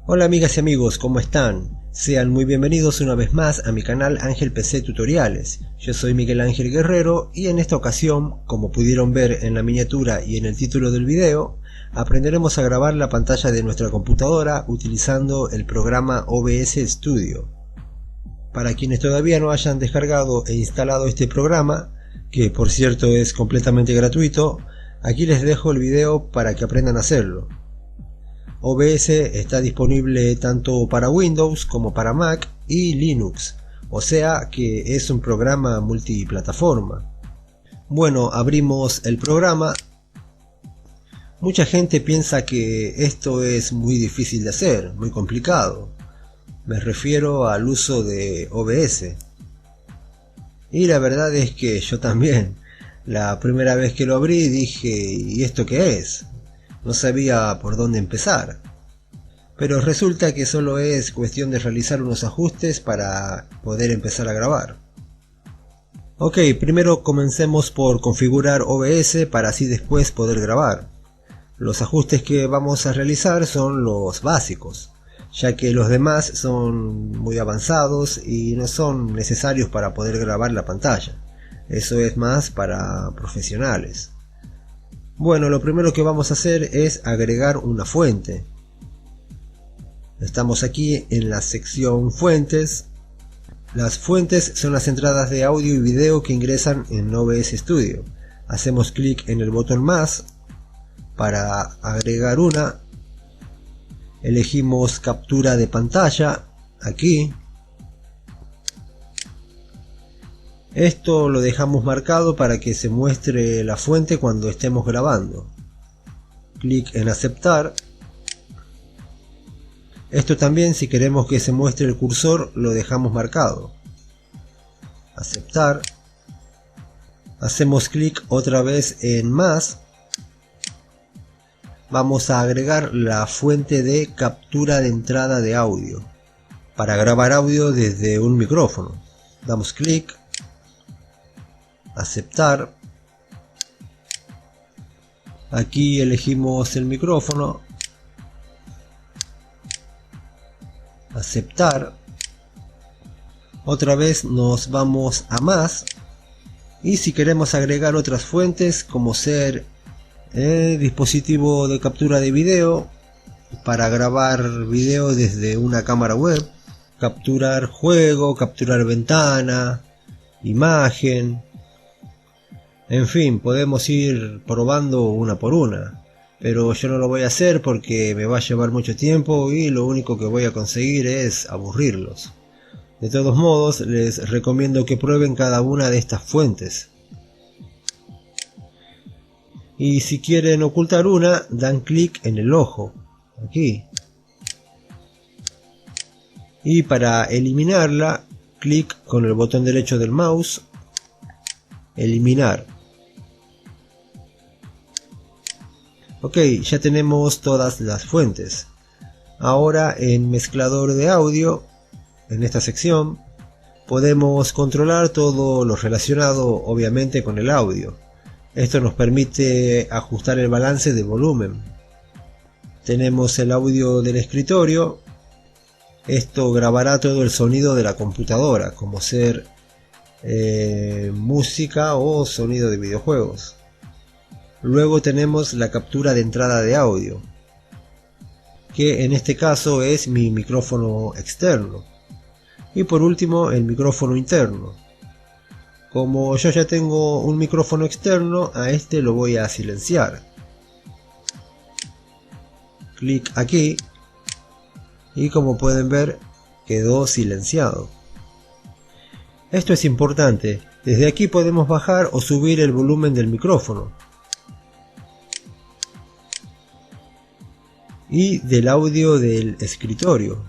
Hola amigas y amigos, ¿cómo están? Sean muy bienvenidos una vez más a mi canal Ángel PC Tutoriales. Yo soy Miguel Ángel Guerrero y en esta ocasión, como pudieron ver en la miniatura y en el título del video, aprenderemos a grabar la pantalla de nuestra computadora utilizando el programa OBS Studio. Para quienes todavía no hayan descargado e instalado este programa, que por cierto es completamente gratuito, aquí les dejo el video para que aprendan a hacerlo. OBS está disponible tanto para Windows como para Mac y Linux, o sea que es un programa multiplataforma. Bueno, abrimos el programa. Mucha gente piensa que esto es muy difícil de hacer, muy complicado. Me refiero al uso de OBS. Y la verdad es que yo también. La primera vez que lo abrí dije, ¿y esto qué es? No sabía por dónde empezar. Pero resulta que solo es cuestión de realizar unos ajustes para poder empezar a grabar. Ok, primero comencemos por configurar OBS para así después poder grabar. Los ajustes que vamos a realizar son los básicos, ya que los demás son muy avanzados y no son necesarios para poder grabar la pantalla. Eso es más para profesionales. Bueno, lo primero que vamos a hacer es agregar una fuente. Estamos aquí en la sección fuentes. Las fuentes son las entradas de audio y video que ingresan en OBS Studio. Hacemos clic en el botón más para agregar una. Elegimos captura de pantalla aquí. Esto lo dejamos marcado para que se muestre la fuente cuando estemos grabando. Clic en aceptar. Esto también, si queremos que se muestre el cursor, lo dejamos marcado. Aceptar. Hacemos clic otra vez en más. Vamos a agregar la fuente de captura de entrada de audio para grabar audio desde un micrófono. Damos clic. Aceptar. Aquí elegimos el micrófono. Aceptar. Otra vez nos vamos a más. Y si queremos agregar otras fuentes como ser dispositivo de captura de video para grabar video desde una cámara web, capturar juego, capturar ventana, imagen. En fin, podemos ir probando una por una, pero yo no lo voy a hacer porque me va a llevar mucho tiempo y lo único que voy a conseguir es aburrirlos. De todos modos, les recomiendo que prueben cada una de estas fuentes. Y si quieren ocultar una, dan clic en el ojo, aquí. Y para eliminarla, clic con el botón derecho del mouse, eliminar. Ok, ya tenemos todas las fuentes. Ahora en mezclador de audio, en esta sección, podemos controlar todo lo relacionado obviamente con el audio. Esto nos permite ajustar el balance de volumen. Tenemos el audio del escritorio. Esto grabará todo el sonido de la computadora, como ser música o sonido de videojuegos. Luego tenemos la captura de entrada de audio, que en este caso es mi micrófono externo. Y por último el micrófono interno. Como yo ya tengo un micrófono externo, a este lo voy a silenciar. Clic aquí y como pueden ver quedó silenciado. Esto es importante, desde aquí podemos bajar o subir el volumen del micrófono y del audio del escritorio.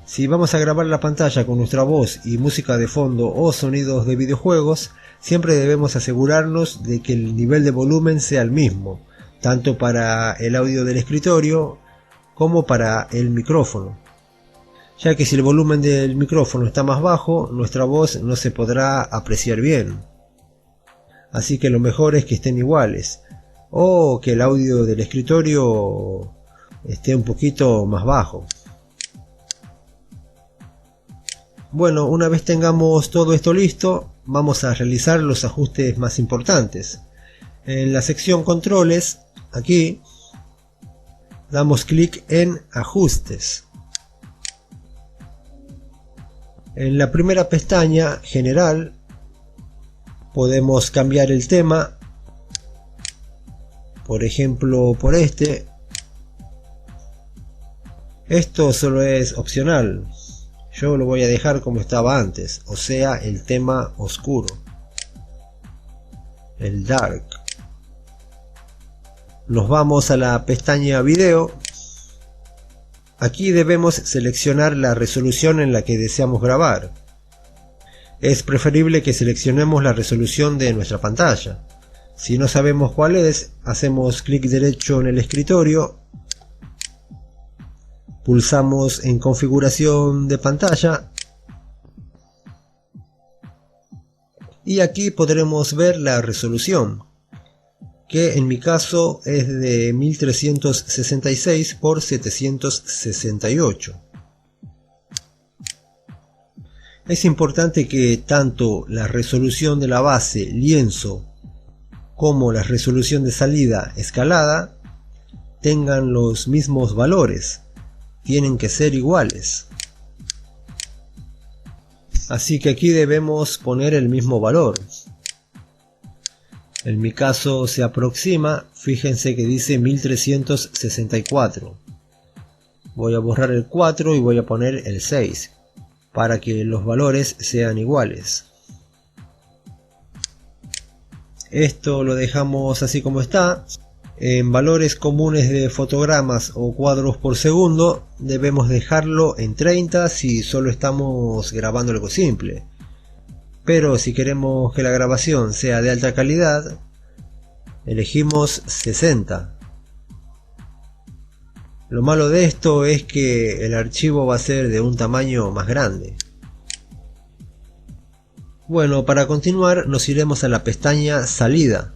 Si vamos a grabar la pantalla con nuestra voz y música de fondo o sonidos de videojuegos, siempre debemos asegurarnos de que el nivel de volumen sea el mismo, tanto para el audio del escritorio como para el micrófono, ya que si el volumen del micrófono está más bajo, nuestra voz no se podrá apreciar bien. Así que lo mejor es que estén iguales. o que el audio del escritorio esté un poquito más bajo. Bueno, una vez tengamos todo esto listo, vamos a realizar los ajustes más importantes. En la sección controles, aquí, damos clic en ajustes. En la primera pestaña, general, podemos cambiar el tema, por ejemplo por este. Esto solo es opcional, yo lo voy a dejar como estaba antes, o sea el tema oscuro, el dark. Nos vamos a la pestaña video. Aquí debemos seleccionar la resolución en la que deseamos grabar. Es preferible que seleccionemos la resolución de nuestra pantalla. Si no sabemos cuál es, hacemos clic derecho en el escritorio, pulsamos en configuración de pantalla y aquí podremos ver la resolución, que en mi caso es de 1366 por 768. Es importante que tanto la resolución de la base lienzo como la resolución de salida escalada tengan los mismos valores, tienen que ser iguales. Así que aquí debemos poner el mismo valor. En mi caso se aproxima, fíjense que dice 1364. Voy a borrar el 4 y voy a poner el 6 para que los valores sean iguales. Esto lo dejamos así como está. En valores comunes de fotogramas o cuadros por segundo debemos dejarlo en 30 si solo estamos grabando algo simple. Pero si queremos que la grabación sea de alta calidad, elegimos 60. Lo malo de esto es que el archivo va a ser de un tamaño más grande. Bueno, para continuar nos iremos a la pestaña salida.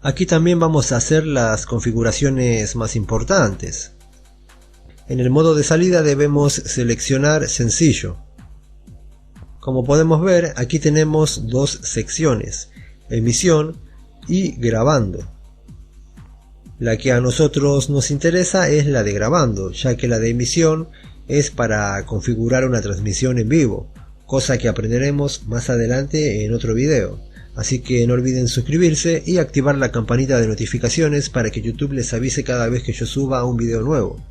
Aquí también vamos a hacer las configuraciones más importantes. En el modo de salida debemos seleccionar sencillo. Como podemos ver, aquí tenemos dos secciones, emisión y grabando. La que a nosotros nos interesa es la de grabando, ya que la de emisión es para configurar una transmisión en vivo, cosa que aprenderemos más adelante en otro video. Así que no olviden suscribirse y activar la campanita de notificaciones para que YouTube les avise cada vez que yo suba un video nuevo.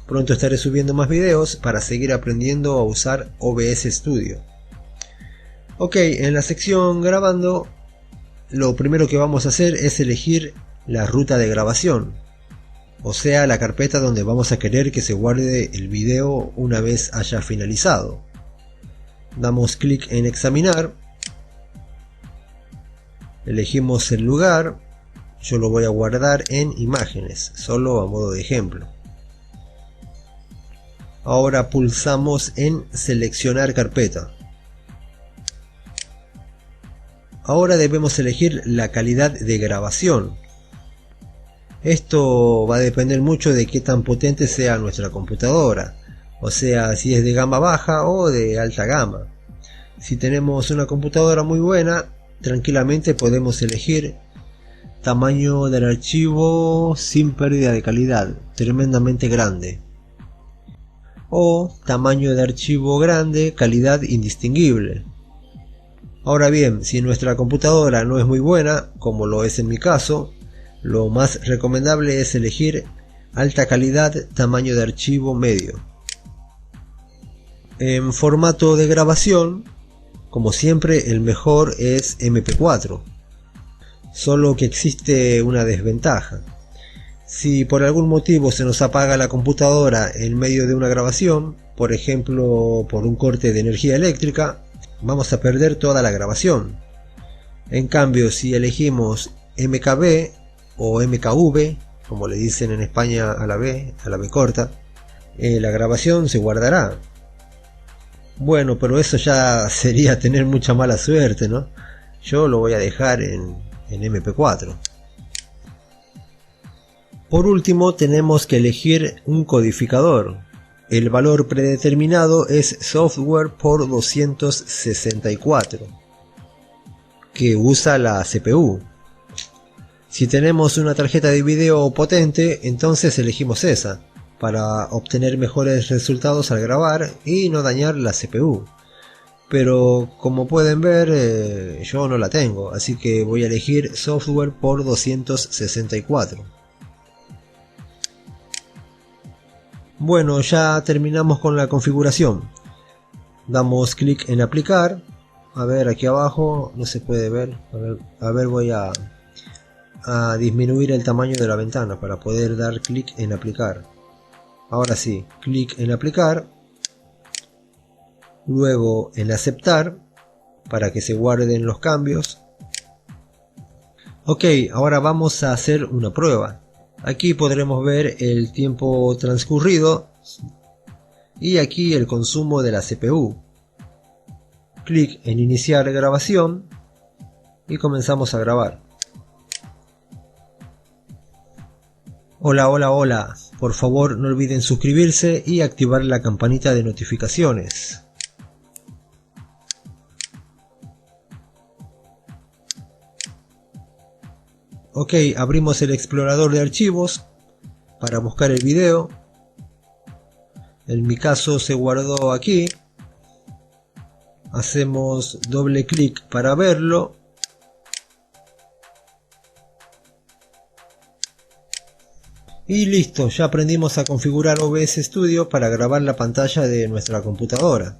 Pronto estaré subiendo más videos para seguir aprendiendo a usar OBS Studio. Ok, en la sección grabando, lo primero que vamos a hacer es elegir la ruta de grabación, o sea la carpeta donde vamos a querer que se guarde el video una vez haya finalizado. Damos clic en examinar, elegimos el lugar, yo lo voy a guardar en imágenes, solo a modo de ejemplo. Ahora pulsamos en seleccionar carpeta. Ahora debemos elegir la calidad de grabación. Esto va a depender mucho de qué tan potente sea nuestra computadora, o sea, si es de gama baja o de alta gama. Si tenemos una computadora muy buena, tranquilamente podemos elegir tamaño del archivo sin pérdida de calidad, tremendamente grande, o tamaño de archivo grande, calidad indistinguible. Ahora bien, si nuestra computadora no es muy buena, como lo es en mi caso, lo más recomendable es elegir alta calidad, tamaño de archivo medio. En formato de grabación, como siempre, el mejor es MP4, solo que existe una desventaja. Si por algún motivo se nos apaga la computadora en medio de una grabación, por ejemplo por un corte de energía eléctrica, vamos a perder toda la grabación. En cambio, si elegimos MKB o MKV, como le dicen en España a la B corta, la grabación se guardará. Bueno, pero eso ya sería tener mucha mala suerte, ¿no? Yo lo voy a dejar en MP4. Por último tenemos que elegir un codificador. El valor predeterminado es software por 264, que usa la CPU. Si tenemos una tarjeta de video potente, entonces elegimos esa, para obtener mejores resultados al grabar y no dañar la CPU. Pero como pueden ver, yo no la tengo, así que voy a elegir software por 264. Bueno, ya terminamos con la configuración. Damos clic en aplicar. A ver, aquí abajo no se puede ver. A ver, voy a disminuir el tamaño de la ventana para poder dar clic en aplicar. Ahora sí, clic en aplicar. Luego en aceptar para que se guarden los cambios. Ok, ahora vamos a hacer una prueba. Aquí podremos ver el tiempo transcurrido y aquí el consumo de la CPU. Clic en iniciar grabación y comenzamos a grabar. Hola, por favor no olviden suscribirse y activar la campanita de notificaciones. Ok, abrimos el explorador de archivos para buscar el video. En mi caso se guardó aquí. Hacemos doble clic para verlo. Y listo, ya aprendimos a configurar OBS Studio para grabar la pantalla de nuestra computadora.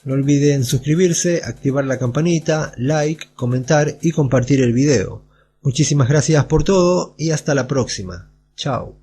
No olviden suscribirse, activar la campanita, like, comentar y compartir el video. Muchísimas gracias por todo y hasta la próxima. Chao.